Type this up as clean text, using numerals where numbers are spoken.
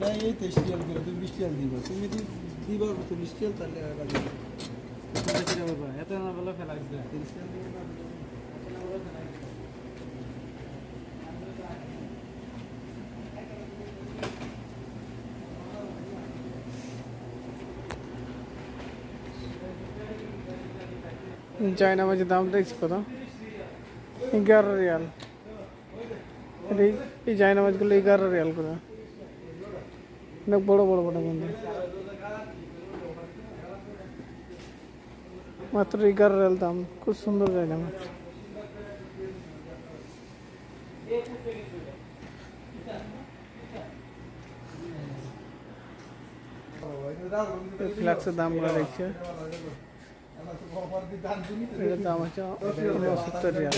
না এই 23 রিয়াল করে তুমি 20 রিয়াল দিবা তুমি যদি দিবা 40 রিয়াল তাহলে লাগে এত না বলে ফেলা গেছে 30 রিয়াল দিবা না এত না বলে ফেলা গেছে চায়না মাছের দাম দেখছি কত 11 রিয়াল এই চায়না মাছগুলো 11 রিয়াল করে অনেক বড় বড় বড় কিন্তু মাত্র 11 রিয়াল দাম খুব সুন্দর চায়না মাছ ফ্লাক্সের দাম দেখছে এটার দাম আছে 69 রিয়াল